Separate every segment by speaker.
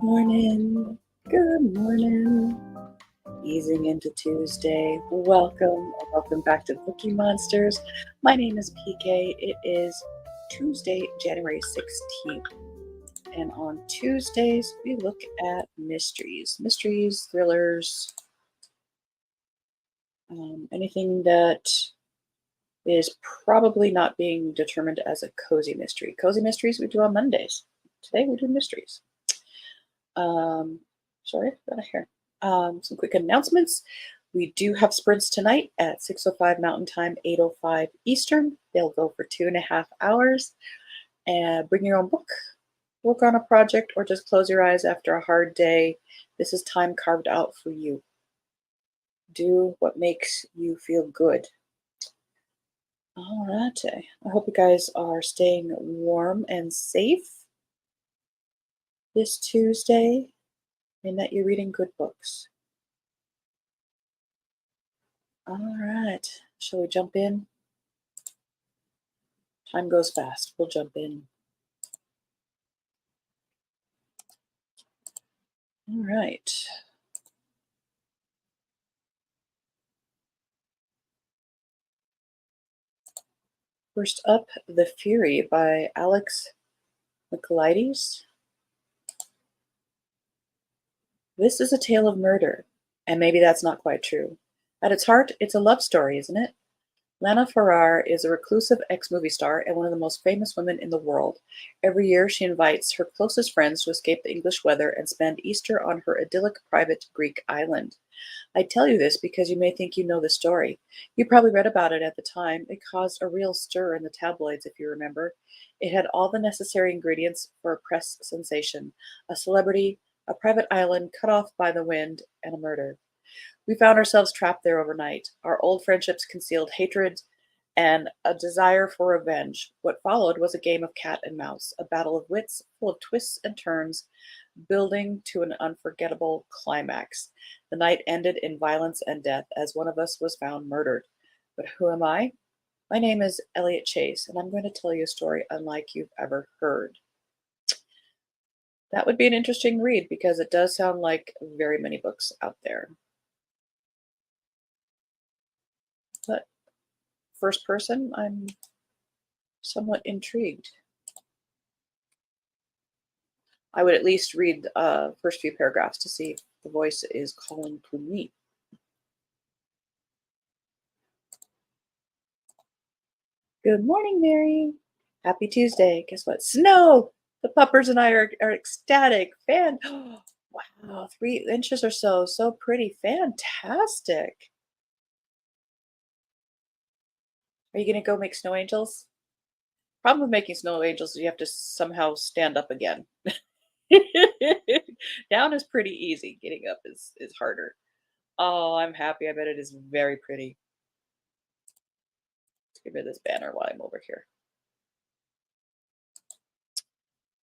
Speaker 1: Morning. Good morning. Easing into Tuesday. Welcome back to Bookeemonsters. My name is PK. It is Tuesday, January 16th. And on Tuesdays, we look at mysteries, thrillers, anything that is probably not being determined as a cozy mystery. Cozy mysteries we do on Mondays. Today we do mysteries. Sorry, got a hair. Some quick announcements. We do have sprints tonight at 6:05 Mountain Time, 8:05 Eastern. They'll go for 2.5 hours. And bring your own book, work on a project, or just close your eyes after a hard day. This is time carved out for you. Do what makes you feel good. All right. I hope you guys are staying warm and safe this Tuesday and that you're reading good books. All right. Shall we jump in? Time goes fast. We'll jump in. All right. First up, The Fury by Alex Michaelides. This is a tale of murder, and maybe that's not quite true. At its heart, it's a love story, isn't it? Lana Farrar is a reclusive ex-movie star and one of the most famous women in the world. Every year, she invites her closest friends to escape the English weather and spend Easter on her idyllic private Greek island. I tell you this because you may think you know the story. You probably read about it at the time. It caused a real stir in the tabloids, if you remember. It had all the necessary ingredients for a press sensation: a celebrity, a private island cut off by the wind, and a murder. We found ourselves trapped there overnight. Our old friendships concealed hatred and a desire for revenge. What followed was a game of cat and mouse, a battle of wits full of twists and turns, building to an unforgettable climax. The night ended in violence and death as one of us was found murdered. But who am I? My name is Elliot Chase, and I'm going to tell you a story unlike you've ever heard. That would be an interesting read because it does sound like very many books out there. But first person, I'm somewhat intrigued. I would at least read the first few paragraphs to see if the voice is calling to me. Good morning, Mary. Happy Tuesday. Guess what? Snow! The puppers and I are ecstatic. Wow, 3 inches or so. So pretty. Fantastic. Are you going to go make snow angels? Problem with making snow angels is you have to somehow stand up again. Down is pretty easy. Getting up is harder. Oh, I'm happy. I bet it is very pretty. Let's get rid of this banner while I'm over here.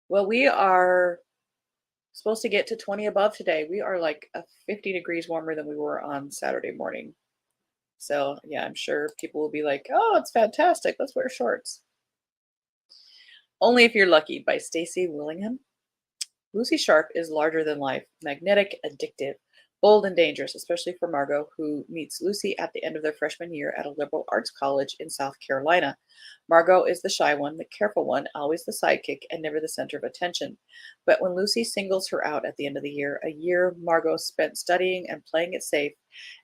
Speaker 1: Well, we are supposed to get to 20 above today. We are like 50 degrees warmer than we were on Saturday morning. So, yeah, I'm sure people will be like, oh, it's fantastic. Let's wear shorts. Only if you're lucky by Stacy Willingham. Lucy Sharp is larger than life, magnetic, addictive, bold, and dangerous, especially for Margot, who meets Lucy at the end of their freshman year at a liberal arts college in South Carolina. Margot is the shy one, the careful one, always the sidekick, and never the center of attention. But when Lucy singles her out at the end of the year, a year Margot spent studying and playing it safe,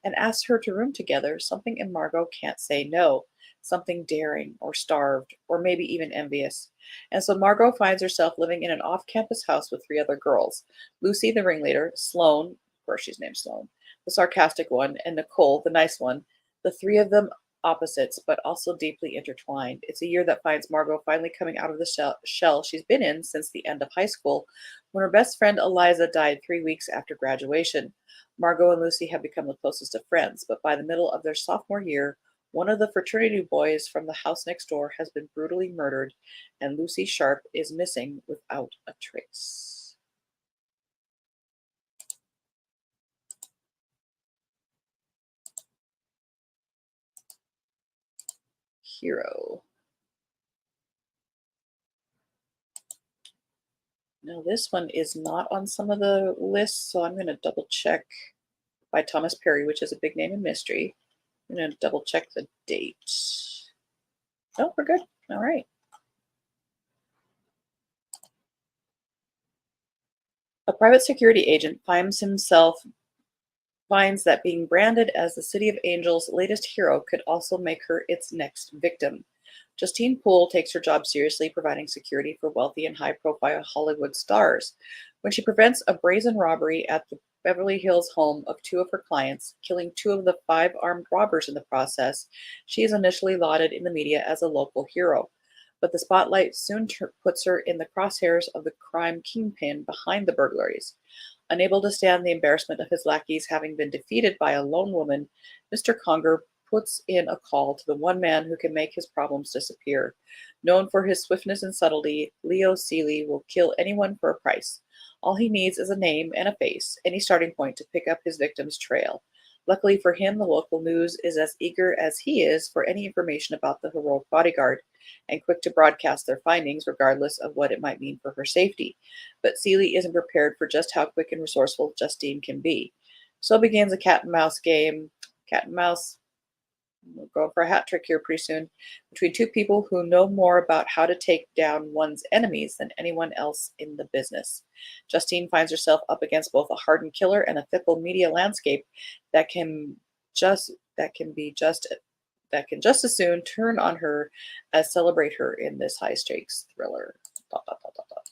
Speaker 1: and asks her to room together, something in Margot can't say no. Something daring, or starved, or maybe even envious. And so Margot finds herself living in an off campus house with 3 other girls: Lucy, the ringleader; Sloane, of course she's named Sloane, the sarcastic one; and Nicole, the nice one. The 3 of them opposites, but also deeply intertwined. It's a year that finds Margot finally coming out of the shell she's been in since the end of high school, when her best friend Eliza died 3 weeks after graduation. Margot and Lucy have become the closest of friends, but by the middle of their sophomore year, one of the fraternity boys from the house next door has been brutally murdered, and Lucy Sharp is missing without a trace. Hero. Now, this one is not on some of the lists, so I'm going to double check by Thomas Perry, which is a big name in mystery. I'm going to double check the date. Oh, we're good. All right. A private security agent finds that being branded as the City of Angels' latest hero could also make her its next victim. Justine Poole takes her job seriously, providing security for wealthy and high profile Hollywood stars. When she prevents a brazen robbery at the Beverly Hills home of two of her clients, killing two of the five armed robbers in the process, she is initially lauded in the media as a local hero. But the spotlight soon puts her in the crosshairs of the crime kingpin behind the burglaries. Unable to stand the embarrassment of his lackeys having been defeated by a lone woman, Mr. Conger puts in a call to the one man who can make his problems disappear. Known for his swiftness and subtlety, Leo Seeley will kill anyone for a price. All he needs is a name and a face, any starting point to pick up his victim's trail. Luckily for him, the local news is as eager as he is for any information about the heroic bodyguard, and quick to broadcast their findings regardless of what it might mean for her safety. But Seeley isn't prepared for just how quick and resourceful Justine can be. So begins a cat and mouse game. Cat and mouse, we're going for a hat trick here pretty soon, between two people who know more about how to take down one's enemies than anyone else in the business. Justine finds herself up against both a hardened killer and a fickle media landscape that can just that can be just that can just as soon turn on her as celebrate her in this high stakes thriller. Dot, dot, dot, dot, dot.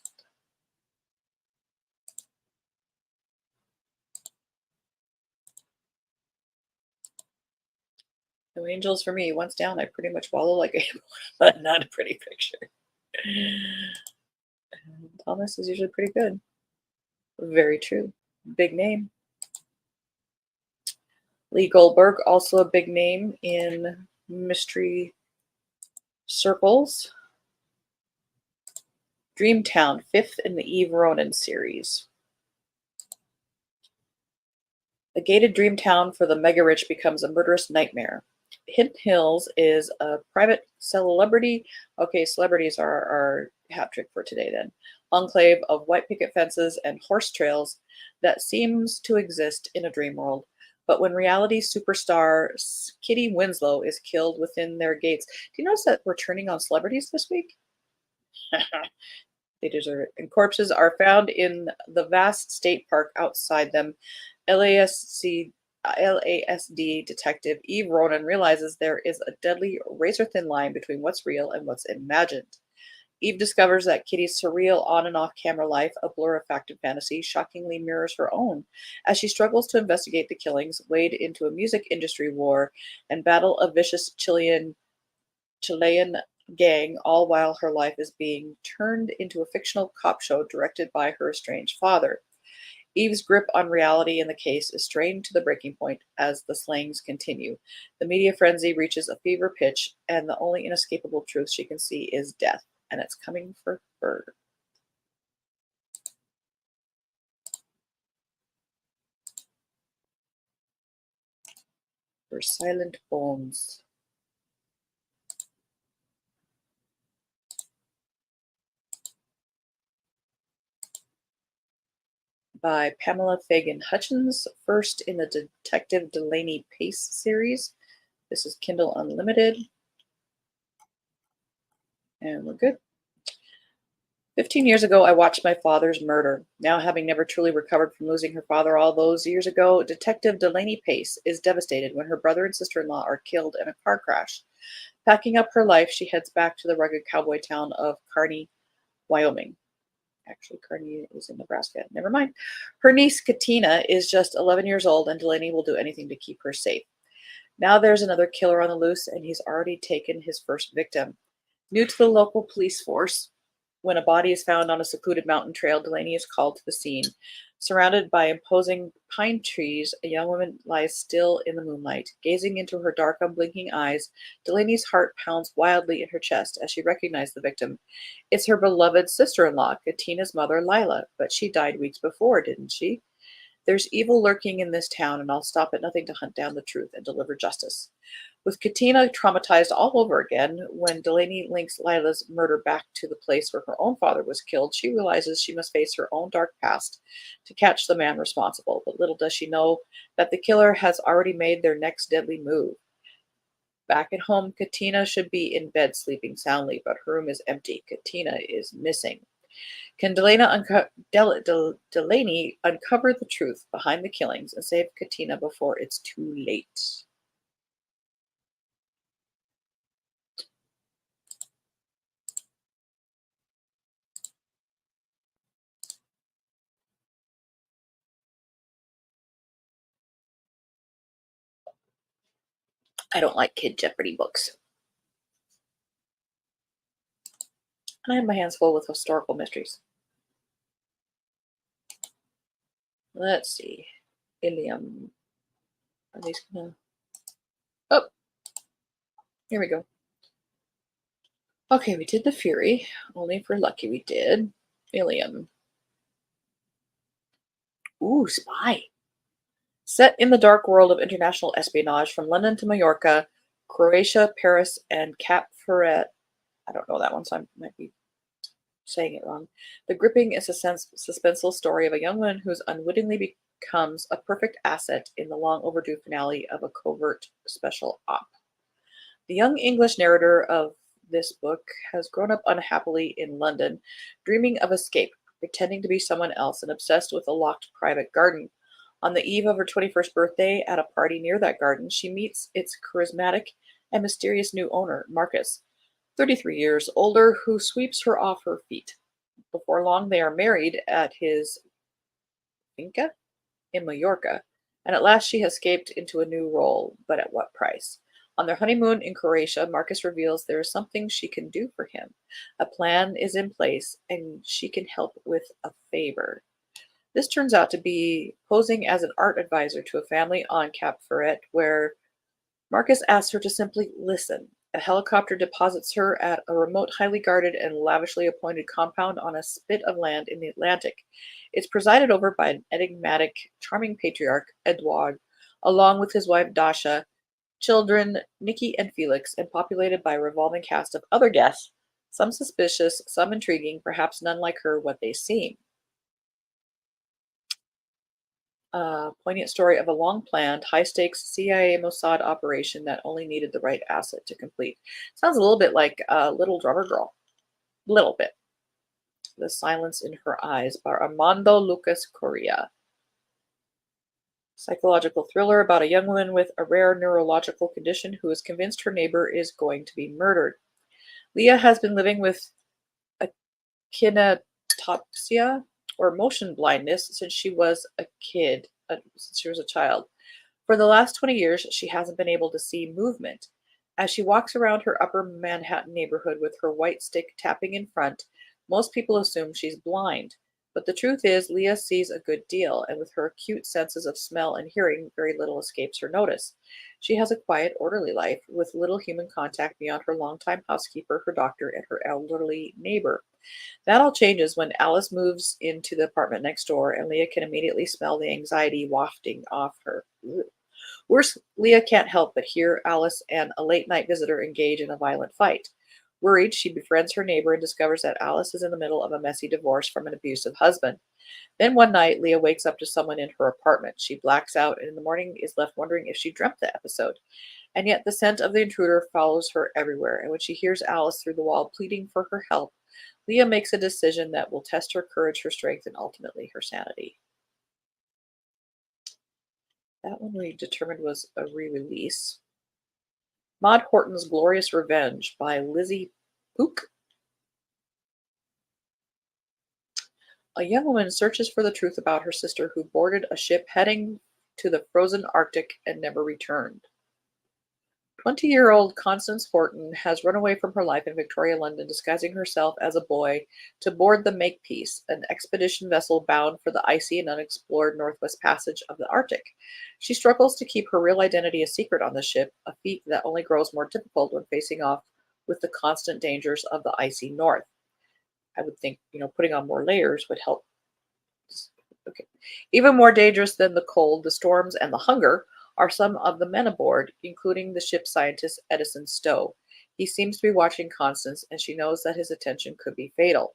Speaker 1: No angels for me. Once down, I pretty much wallow like a but not a pretty picture. Thomas is usually pretty good. Very true. Big name. Lee Goldberg, also a big name in mystery circles. Dreamtown, fifth in the Eve Ronin series. A gated dream town for the mega rich becomes a murderous nightmare. Hidden Hills is a private celebrity. Okay, celebrities are our hat trick for today then. Enclave of white picket fences and horse trails that seems to exist in a dream world. But when reality superstar Kitty Winslow is killed within their gates, do you notice that we're turning on celebrities this week? They deserve it. And corpses are found in the vast state park outside them. LASC LASD detective Eve Ronan realizes there is a deadly razor thin line between what's real and what's imagined. Eve discovers that Kitty's surreal on and off camera life, a blur of fact and fantasy, shockingly mirrors her own as she struggles to investigate the killings, wade into a music industry war, and battle a vicious Chilean gang, all while her life is being turned into a fictional cop show directed by her estranged father. Eve's grip on reality in the case is strained to the breaking point as the slayings continue. The media frenzy reaches a fever pitch, and the only inescapable truth she can see is death, and it's coming for her. Her silent bones. By Pamela Fagan Hutchins, first in the Detective Delaney Pace series. This is Kindle Unlimited. And we're good. 15 years ago, I watched my father's murder. Now, having never truly recovered from losing her father all those years ago, Detective Delaney Pace is devastated when her brother and sister-in-law are killed in a car crash. Packing up her life, she heads back to the rugged cowboy town of Kearney, Wyoming. Actually, Kearney is in Nebraska. Never mind. Her niece, Katina, is just 11 years old, and Delaney will do anything to keep her safe. Now there's another killer on the loose, and he's already taken his first victim. New to the local police force, when a body is found on a secluded mountain trail, Delaney is called to the scene. Surrounded by imposing pine trees, a young woman lies still in the moonlight. Gazing into her dark, unblinking eyes, Delaney's heart pounds wildly in her chest as she recognizes the victim. It's her beloved sister-in-law, Katina's mother, Lila, but she died weeks before, didn't she? There's evil lurking in this town, and I'll stop at nothing to hunt down the truth and deliver justice. With Katina traumatized all over again, when Delaney links Lila's murder back to the place where her own father was killed, she realizes she must face her own dark past to catch the man responsible. But little does she know that the killer has already made their next deadly move. Back at home, Katina should be in bed sleeping soundly, but her room is empty. Katina is missing. Can Delaney uncover the truth behind the killings and save Katina before it's too late? I don't like Kid Jeopardy books. And I have my hands full with historical mysteries. Let's see. Ilium. Are these gonna. Oh, here we go. Okay, we did the Fury. Only if we're lucky we did. Ilium. Ooh, Spy. Set in the dark world of international espionage from London to Mallorca, Croatia, Paris, and Cap Ferret. I don't know that one, so I might be saying it wrong. The gripping is a suspenseful story of a young woman who's unwittingly becomes a perfect asset in the long overdue finale of a covert special op. The young English narrator of this book has grown up unhappily in London, dreaming of escape, pretending to be someone else, and obsessed with a locked private garden. On the eve of her 21st birthday, at a party near that garden, she meets its charismatic and mysterious new owner, Marcus, 33 years older, who sweeps her off her feet. Before long, they are married at his finca in Mallorca, and at last she has escaped into a new role, but at what price? On their honeymoon in Croatia, Marcus reveals there is something she can do for him. A plan is in place, and she can help with a favor. This turns out to be posing as an art advisor to a family on Cap Ferret, where Marcus asks her to simply listen. A helicopter deposits her at a remote, highly guarded, and lavishly appointed compound on a spit of land in the Atlantic. It's presided over by an enigmatic, charming patriarch, Edouard, along with his wife Dasha, children Nikki and Felix, and populated by a revolving cast of other guests, some suspicious, some intriguing, perhaps none like her what they seem. Poignant story of a long-planned, high-stakes CIA Mossad operation that only needed the right asset to complete. Sounds a little bit like Little Drummer Girl. Little bit. The Silence in Her Eyes by Armando Lucas Correa. Psychological thriller about a young woman with a rare neurological condition who is convinced her neighbor is going to be murdered. Leah has been living with kinetopsia or motion blindness since she was a child. For the last 20 years, she hasn't been able to see movement. As she walks around her upper Manhattan neighborhood with her white stick tapping in front, most people assume she's blind. But the truth is, Leah sees a good deal, and with her acute senses of smell and hearing, very little escapes her notice. She has a quiet, orderly life, with little human contact beyond her longtime housekeeper, her doctor, and her elderly neighbor. That all changes when Alice moves into the apartment next door, and Leah can immediately smell the anxiety wafting off her. Ugh. Worse, Leah can't help but hear Alice and a late night visitor engage in a violent fight. Worried, she befriends her neighbor and discovers that Alice is in the middle of a messy divorce from an abusive husband. Then one night, Leah wakes up to someone in her apartment. She blacks out and in the morning is left wondering if she dreamt the episode. And yet the scent of the intruder follows her everywhere, and when she hears Alice through the wall pleading for her help, Leah makes a decision that will test her courage, her strength, and ultimately her sanity. That one we determined was a re-release. Maud Horton's Glorious Revenge by Lizzie Pook. A young woman searches for the truth about her sister who boarded a ship heading to the frozen Arctic and never returned. 20-year-old Constance Horton has run away from her life in Victoria, London, disguising herself as a boy to board the Makepeace, an expedition vessel bound for the icy and unexplored Northwest Passage of the Arctic. She struggles to keep her real identity a secret on the ship, a feat that only grows more difficult when facing off with the constant dangers of the icy North. I would think, putting on more layers would help. Okay. Even more dangerous than the cold, the storms, and the hunger, are some of the men aboard, including the ship scientist Edison Stowe. He seems to be watching Constance, and she knows that his attention could be fatal.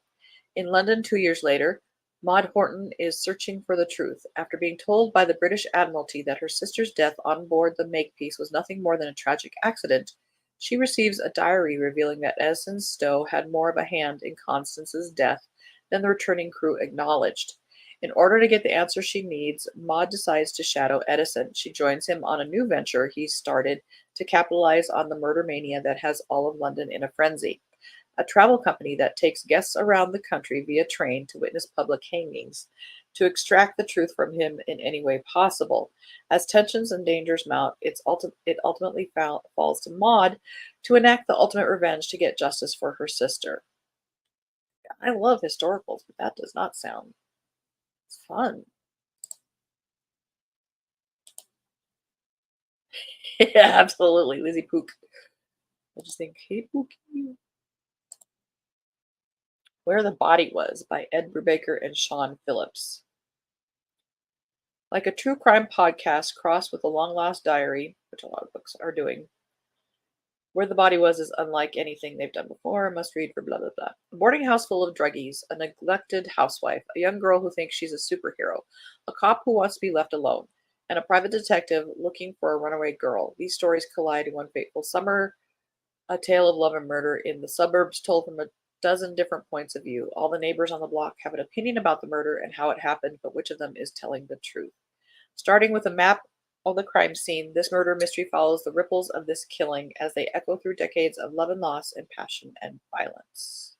Speaker 1: In London 2 years later, Maud Horton is searching for the truth. After being told by the British Admiralty that her sister's death on board the Makepeace was nothing more than a tragic accident, she receives a diary revealing that Edison Stowe had more of a hand in Constance's death than the returning crew acknowledged. In order to get the answer she needs, Maud decides to shadow Edison. She joins him on a new venture he started to capitalize on the murder mania that has all of London in a frenzy, a travel company that takes guests around the country via train to witness public hangings, to extract the truth from him in any way possible. As tensions and dangers mount, it ultimately falls to Maud to enact the ultimate revenge to get justice for her sister. I love historicals, but that does not sound fun. Yeah, absolutely. Lizzie Pook. I just think, hey, Pookie. Where the Body Was by Ed Brubaker and Sean Phillips. Like a true crime podcast crossed with a long lost diary, which a lot of books are doing, Where the Body Was is unlike anything they've done before. Must read for blah, blah, blah. A boarding house full of druggies, a neglected housewife, a young girl who thinks she's a superhero, a cop who wants to be left alone, and a private detective looking for a runaway girl. These stories collide in one fateful summer, a tale of love and murder in the suburbs told from a dozen different points of view. All the neighbors on the block have an opinion about the murder and how it happened, but which of them is telling the truth? Starting with a map of the crime scene, this murder mystery follows the ripples of this killing as they echo through decades of love and loss and passion and violence.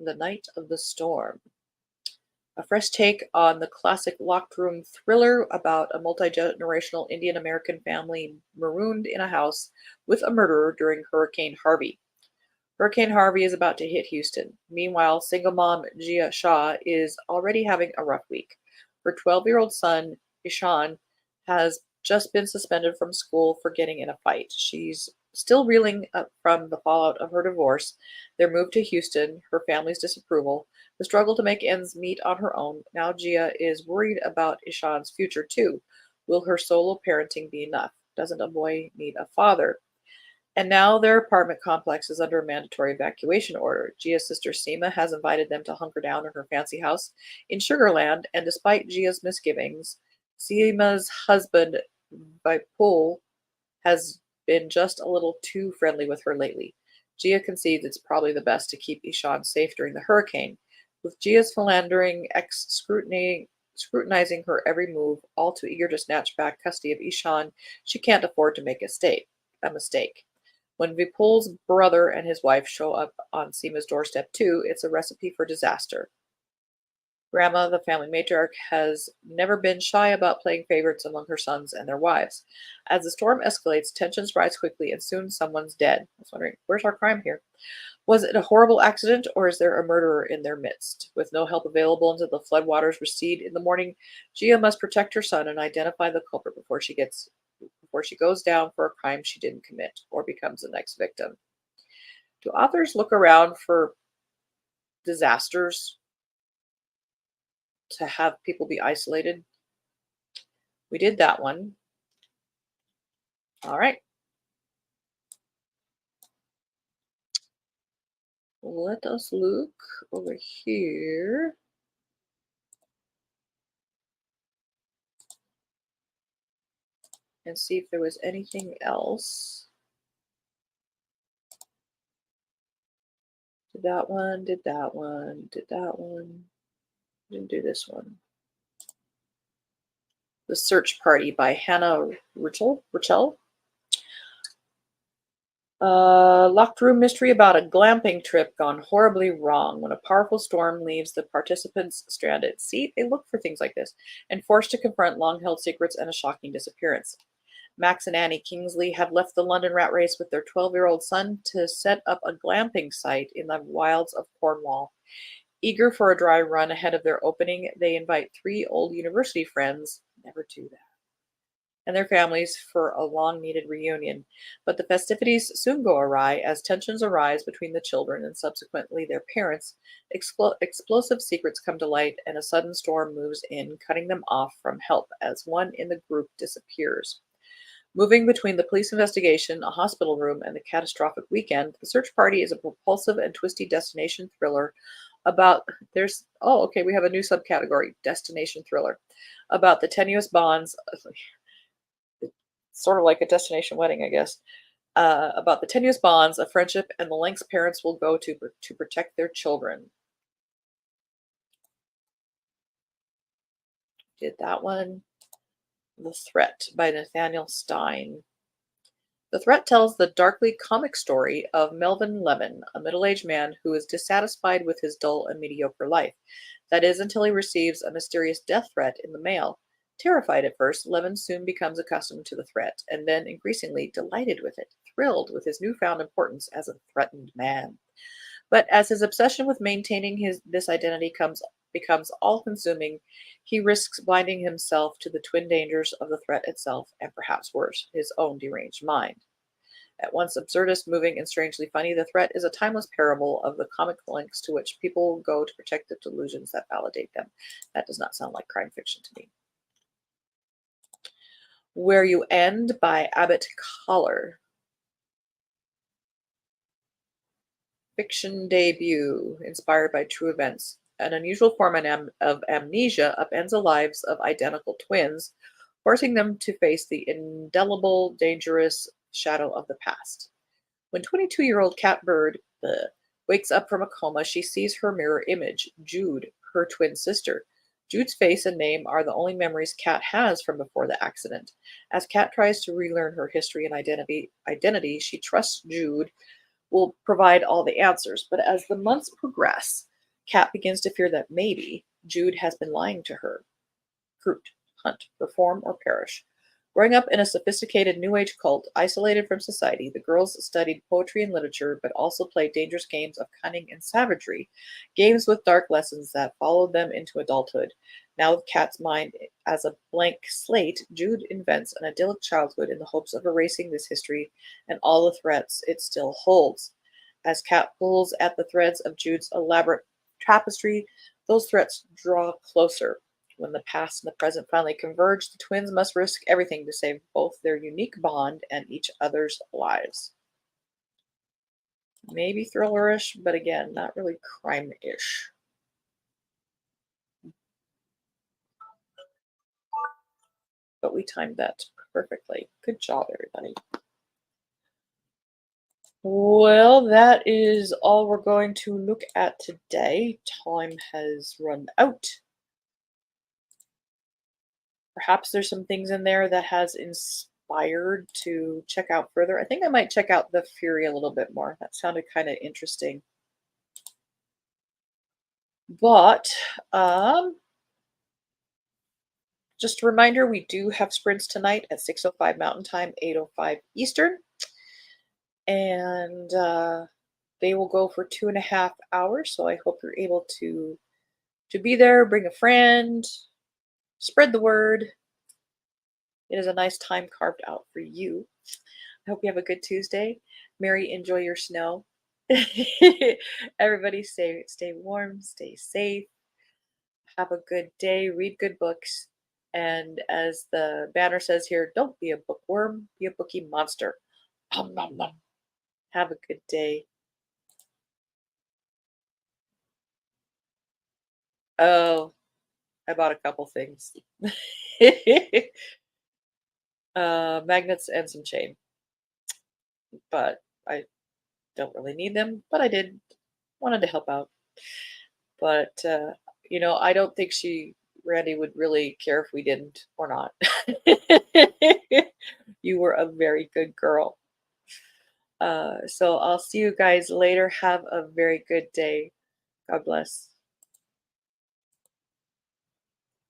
Speaker 1: The Night of the Storm. A fresh take on the classic locked room thriller about a multi-generational Indian American family marooned in a house with a murderer during Hurricane Harvey. Hurricane Harvey is about to hit Houston. Meanwhile, single mom Gia Shah is already having a rough week. Her 12-year-old son, Ishan, has just been suspended from school for getting in a fight. She's still reeling up from the fallout of her divorce, their move to Houston, her family's disapproval, the struggle to make ends meet on her own. Now Gia is worried about Ishan's future too. Will her solo parenting be enough? Doesn't a boy need a father? And now their apartment complex is under a mandatory evacuation order. Gia's sister Seema has invited them to hunker down in her fancy house in Sugarland, and despite Gia's misgivings, Seema's husband, Vipul, has been just a little too friendly with her lately. Gia concedes it's probably the best to keep Ishan safe during the hurricane. With Gia's philandering ex scrutinizing her every move, all too eager to snatch back custody of Ishan, she can't afford to make a mistake. When Vipul's brother and his wife show up on Seema's doorstep too, it's a recipe for disaster. Grandma, the family matriarch, has never been shy about playing favorites among her sons and their wives. As the storm escalates, tensions rise quickly, and soon someone's dead. I was wondering, where's our crime here? Was it a horrible accident, or is there a murderer in their midst? With no help available until the floodwaters recede in the morning, Gia must protect her son and identify the culprit before she goes down for a crime she didn't commit or becomes the next victim. Do authors look around for disasters to have people be isolated? We did that one. All right. Let us look over here. And see if there was anything else. Did that one, did that one, did that one. Didn't do this one. The Search Party by Hannah Richel. Locked room mystery about a glamping trip gone horribly wrong when a powerful storm leaves the participants stranded. See, they look for things like this and forced to confront long-held secrets and a shocking disappearance. Max and Annie Kingsley have left the London rat race with their 12-year-old son to set up a glamping site in the wilds of Cornwall. Eager for a dry run ahead of their opening, they invite 3 old university friends. Never do that. and their families for a long needed reunion. But the festivities soon go awry as tensions arise between the children and subsequently their parents. Explosive secrets come to light, and a sudden storm moves in, cutting them off from help as one in the group disappears. Moving between the police investigation, a hospital room, and the catastrophic weekend, the search party is a propulsive and twisty destination thriller about there's oh okay we have a new subcategory destination thriller about the tenuous bonds sort of like a destination wedding, I guess, about the tenuous bonds of friendship and the lengths parents will go to protect their children. Did that one. The Threat by Nathaniel Stein. The Threat tells the darkly comic story of Melvin Levin, a middle aged man who is dissatisfied with his dull and mediocre life. That is, until he receives a mysterious death threat in the mail. Terrified at first, Levin soon becomes accustomed to the threat, and then increasingly delighted with it, thrilled with his newfound importance as a threatened man. But as his obsession with maintaining this identity becomes all-consuming, he risks blinding himself to the twin dangers of the threat itself, and perhaps worse, his own deranged mind. At once absurdist, moving, and strangely funny, The Threat is a timeless parable of the comic lengths to which people go to protect the delusions that validate them. That does not sound like crime fiction to me. Where You End by Abbott Collar. Fiction debut inspired by true events. An unusual form of amnesia upends the lives of identical twins, forcing them to face the indelible, dangerous shadow of the past. When 22-year-old Cat Bird wakes up from a coma, she sees her mirror image, Jude, her twin sister. Jude's face and name are the only memories Cat has from before the accident. As Cat tries to relearn her history and identity, she trusts Jude will provide all the answers. But as the months progress, Kat begins to fear that maybe Jude has been lying to her. Fruit, hunt, perform, or perish. Growing up in a sophisticated New Age cult, isolated from society, the girls studied poetry and literature, but also played dangerous games of cunning and savagery, games with dark lessons that followed them into adulthood. Now, with Kat's mind as a blank slate, Jude invents an idyllic childhood in the hopes of erasing this history and all the threats it still holds. As Kat pulls at the threads of Jude's elaborate tapestry, those threats draw closer. When the past and the present finally converge, the twins must risk everything to save both their unique bond and each other's lives. Maybe thrillerish, but again, not really crime-ish. But we timed that perfectly. Good job, everybody. Well, that is all we're going to look at today. Time has run out. Perhaps there's some things in there that has inspired to check out further. I think I might check out The Fury a little bit more. That sounded kind of interesting. But just a reminder, we do have sprints tonight at 6:05 Mountain Time, 8:05 Eastern. And they will go for 2.5 hours. So I hope you're able to be there, bring a friend, spread the word. It is a nice time carved out for you. I hope you have a good Tuesday. Mary, enjoy your snow. Everybody stay warm, stay safe, have a good day, read good books, and as the banner says here, don't be a bookworm, be a bookie monster. Nom, nom, nom. Have a good day. Oh, I bought a couple things. Magnets and some chain, but I don't really need them, but I did wanted to help out. But I don't think Randy would really care if we didn't or not. You were a very good girl. So I'll see you guys later. Have a very good day. God bless.